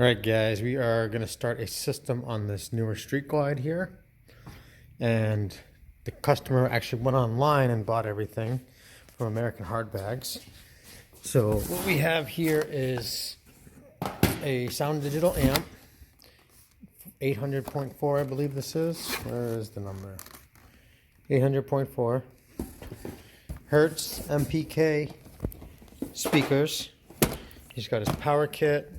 All right, guys, we are going to start a system on this newer Street Glide here. And the customer actually went online and bought everything from American Hard Bags. So what we have here is a Sound Digital amp, 800.4, I believe this is. Where is the number? 800.4 Hertz MPK speakers. He's got his power kit,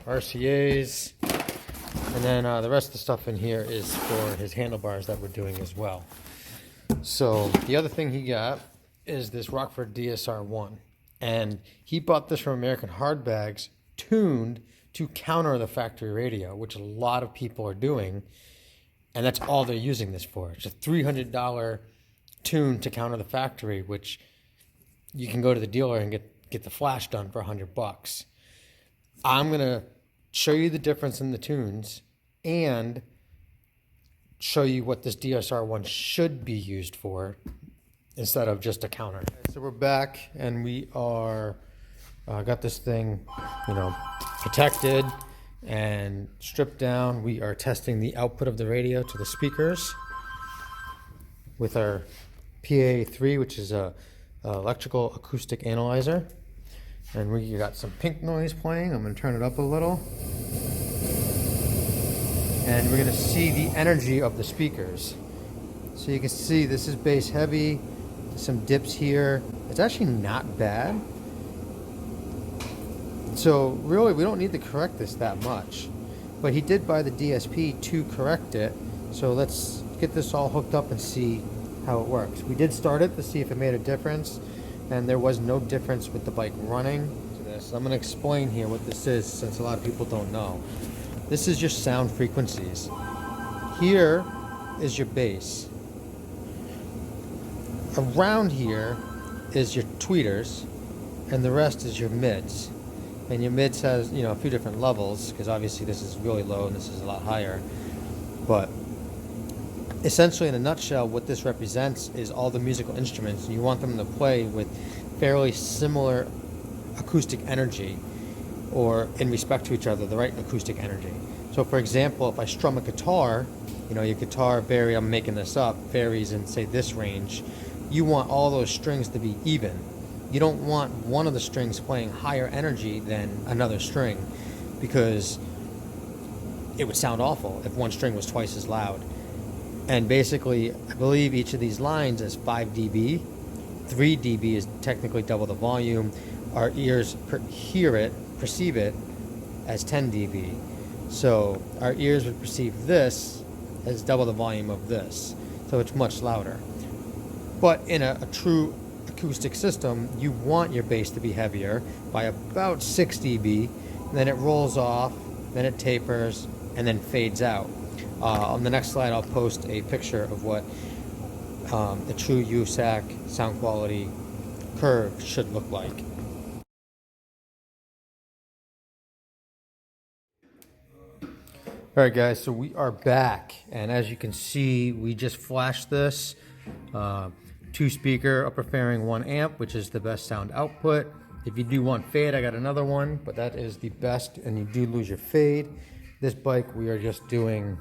RCAs, and then the rest of the stuff in here is for his handlebars that we're doing as well. So the other thing he got is this Rockford DSR-1, and he bought this from American Hard Bags, tuned to counter the factory radio, which a lot of people are doing, and that's all they're using this for. It's a $300 tune to counter the factory, which you can go to the dealer and get the flash done for $100. I'm going to show you the difference in the tunes and show you what this DSR-1 should be used for instead of just a counter. So we're back and we are got this thing, protected and stripped down. We are testing the output of the radio to the speakers with our PA3, which is a electrical acoustic analyzer. And we got some pink noise playing. I'm going to turn it up a little. And we're going to see the energy of the speakers. So you can see this is bass heavy, some dips here. It's actually not bad. So really we don't need to correct this that much. But he did buy the DSP to correct it. So let's get this all hooked up and see how it works. We did start it to see if it made a difference, and there was no difference with the bike running to this. I'm going to explain here what this is since a lot of people don't know. This is your sound frequencies. Here is your bass. Around here is your tweeters, and the rest is your mids. And your mids has, a few different levels, because obviously this is really low and this is a lot higher. But essentially, in a nutshell, what this represents is all the musical instruments. You want them to play with fairly similar acoustic energy, or in respect to each other, the right acoustic energy. So for example, if I strum a guitar, your guitar I'm making this up, varies in, say, this range. You want all those strings to be even. You don't want one of the strings playing higher energy than another string, because it would sound awful if one string was twice as loud. And basically, I believe each of these lines is 5 dB. 3 dB is technically double the volume. Our ears perceive it as 10 dB. So our ears would perceive this as double the volume of this. So it's much louder. But in a true acoustic system, you want your bass to be heavier by about 6 dB. Then it rolls off, then it tapers, and then fades out. On the next slide, I'll post a picture of what the true USAC sound quality curve should look like. All right, guys, so we are back. And as you can see, we just flashed this. 2-speaker upper fairing 1 amp, which is the best sound output. If you do want fade, I got another one, but that is the best, and you do lose your fade. This bike, we are just doing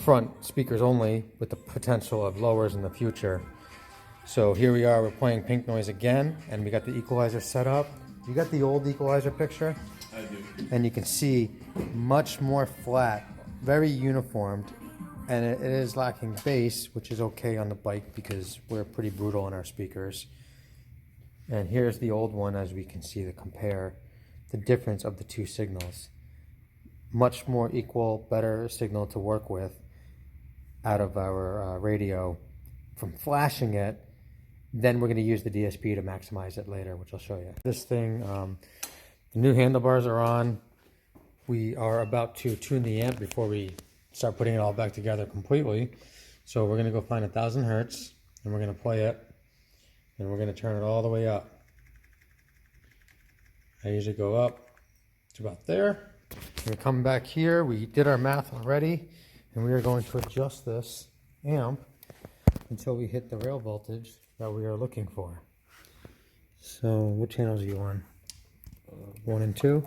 front speakers only with the potential of lowers in the future. So here we are, we're playing pink noise again, and we got the equalizer set up. You got the old equalizer picture? I do. And you can see much more flat, very uniformed, and it is lacking bass, which is okay on the bike because we're pretty brutal on our speakers. And here's the old one, as we can see the difference of the two signals. Much more equal, better signal to work with out of our radio from flashing it. Then we're going to use the DSP to maximize it later, which I'll show you. This thing, the new handlebars are on. We are about to tune the amp before we start putting it all back together completely. So we're going to go find 1,000 hertz, and we're going to play it, and we're going to turn it all the way up. I usually go up to about there. We're going to come back here. We did our math already, and we are going to adjust this amp until we hit the rail voltage that we are looking for. So what channels are you on? 1 and 2?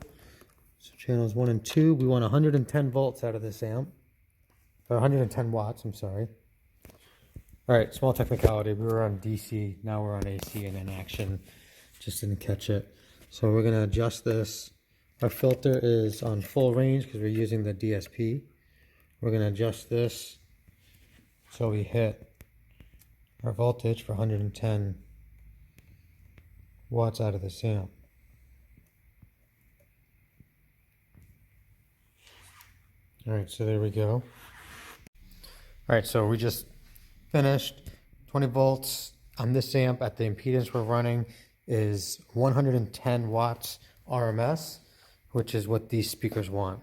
So channels 1 and 2, we want 110 volts out of this amp. Or 110 watts, I'm sorry. Alright, small technicality. We were on DC, now we're on AC and in action. Just didn't catch it. So we're going to adjust this. Our filter is on full range because we're using the DSP. We're going to adjust this so we hit our voltage for 110 watts out of this amp. Alright, so there we go. Alright, so we just finished 20 volts on this amp at the impedance we're running is 110 watts RMS, which is what these speakers want.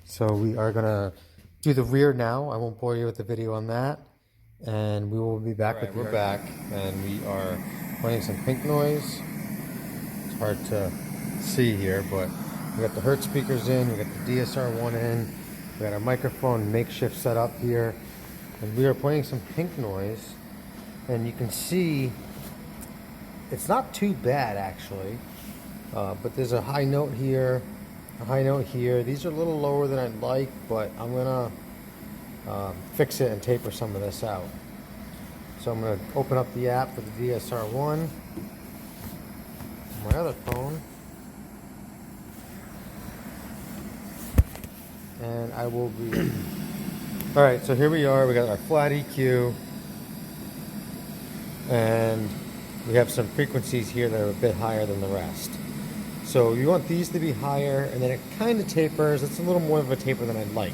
So we are gonna do the rear now. I won't bore you with the video on that, and we will be back. Right, we're back, and we are playing some pink noise. It's hard to see here, but we got the Hertz speakers in, we got the DSR1 in, we got our microphone makeshift set up here, and we are playing some pink noise, and you can see it's not too bad actually, but there's a high note here, a high note here. These are a little lower than I'd like, but I'm gonna fix it and taper some of this out. So I'm gonna open up the app for the DSR1 on my other phone, and I will be. All right, so here we are. We got our flat EQ, and we have some frequencies here that are a bit higher than the rest. So you want these to be higher, and then it kind of tapers. It's a little more of a taper than I'd like.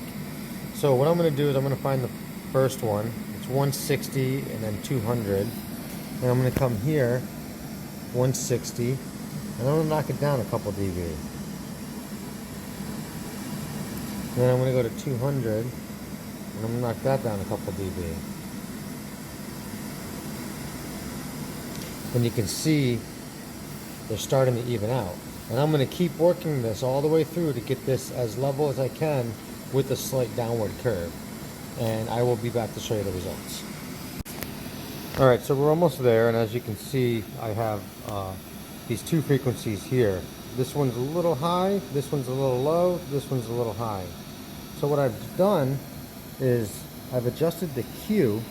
So what I'm going to do is I'm going to find the first one. It's 160 and then 200. And I'm going to come here, 160, and I'm going to knock it down a couple dB. And then I'm going to go to 200, and I'm going to knock that down a couple dB. And you can see they're starting to even out. And I'm going to keep working this all the way through to get this as level as I can with a slight downward curve. And I will be back to show you the results. Alright, so we're almost there, and as you can see, I have these two frequencies here. This one's a little high, this one's a little low, this one's a little high. So what I've done is I've adjusted the Q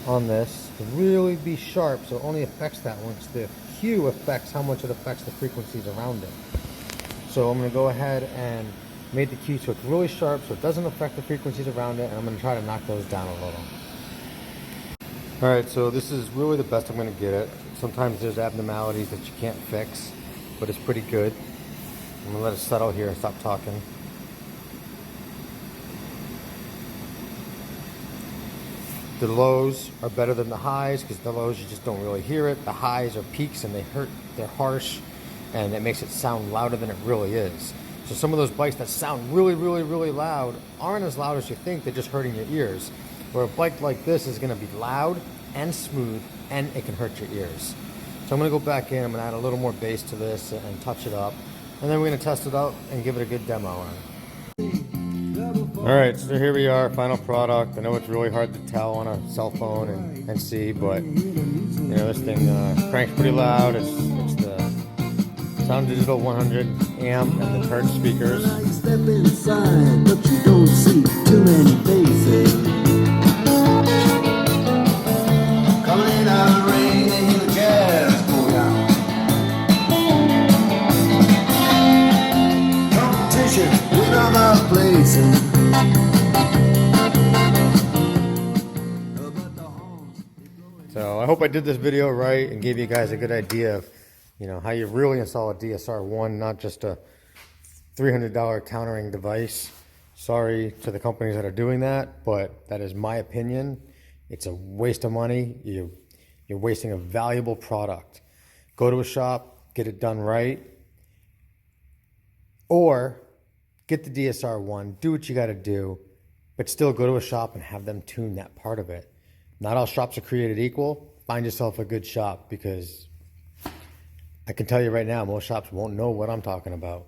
on this to really be sharp, so it only affects that one. The Q affects how much it affects the frequencies around it. So I'm going to go ahead and make the Q so it's really sharp so it doesn't affect the frequencies around it, and I'm going to try to knock those down a little. Alright, so this is really the best I'm going to get it. Sometimes there's abnormalities that you can't fix, but it's pretty good. I'm going to let it settle here and stop talking. The lows are better than the highs because the lows you just don't really hear it. The highs are peaks and they hurt, they're harsh, and it makes it sound louder than it really is. So some of those bikes that sound really, really, really loud aren't as loud as you think, they're just hurting your ears. Where a bike like this is going to be loud and smooth, and it can hurt your ears. So I'm going to go back in, I'm going to add a little more bass to this and touch it up, and then we're going to test it out and give it a good demo on. Alright, so here we are, final product. I know it's really hard to tell on a cell phone and see, but you know, this thing cranks pretty loud. It's the Sound Digital 100 amp and the Hertz speakers. Step inside, but you don't see too many faces. Coming out of the rain and hear the jazz go down. Competition with other places. So I hope I did this video right and gave you guys a good idea of, you know, how you really install a DSR1, not just a $300 countering device. Sorry to the companies that are doing that, but that is my opinion. It's a waste of money. You're wasting a valuable product. Go to a shop, get it done right, or get the DSR1, do what you got to do, but still go to a shop and have them tune that part of it. Not all shops are created equal. Find yourself a good shop, because I can tell you right now, most shops won't know what I'm talking about.